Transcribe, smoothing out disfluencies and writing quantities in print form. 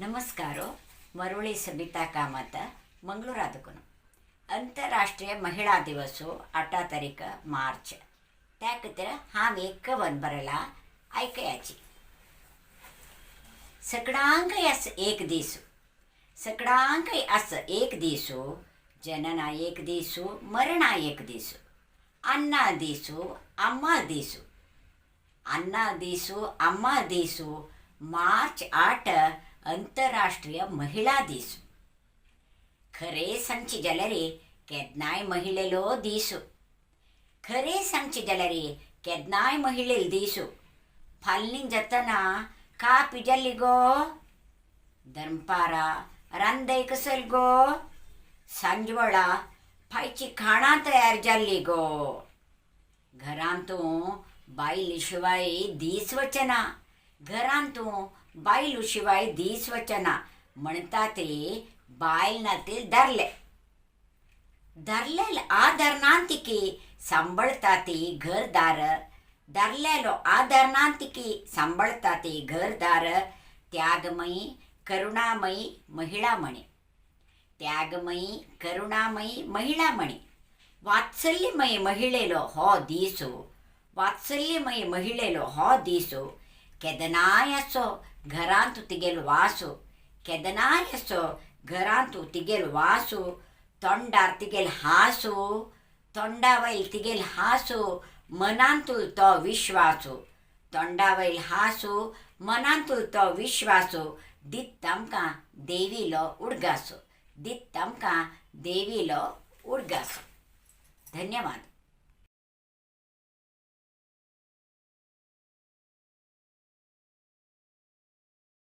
ನಮಸ್ಕಾರ ಮರುಳಿ ಸಬಿತಾ ಕಾಮತ್ मंगळूरातून अंतरराष्ट्रीय महिला दिवस 8 तारीख मार्च त्या खातीर हांव एक कवन बरयला आयकयाची. सगळ्यांक आस एक दीस, सगळ्यांक आस एक दीस, जनना एक दीस, मरणा एक दीस, अन्ना दीस, अम्मा दीस, अन्ना दीस, अम्मा दीस, मार्च 8 अंतरराष्ट्रीय महिला दीस. खरे सांगचे जाल्यार केदनाय महिलेलो दीस, खरे सांगचे जाल्यार केदनाय महिलेलो दीस. फाल्ली जातना का पिजल्ली गो, दनपारा रांदय कसल गो, सांजवळा फायची खाणां तयार जाल्ली गो. घरांतूं बायल शिवाय दीस वचना, घरांतूं बायल शिवाय दीस वचना म्हणटा ते बायल नातील दारले. दारलेल आदरणांतिकी सांभाळता ती घरदार, दारलेलो आदरणांतिकी सांभाळता ती घरदार. त्यागमयी करुणामयी महिला म्हणे, त्यागमयी करुणामयी महिला म्हणे. वात्सल्यमयी महिलेलो हो दीस, वात्सल्यमयी महिलेलो हो दीस. केदनाय असो घरांत तिगेल वास, केदनाय असो घरांत तिगेल वास. तोंडार तिगेल हास, तोंडावयल तिगेल हास, मनांतूल तो विश्वास, तोंडावयल हास, मनांतूल तो विश्वास. दित आमकां देवीलो उडगास, दित आमकां देवीलो उडगास. धन्यवाद.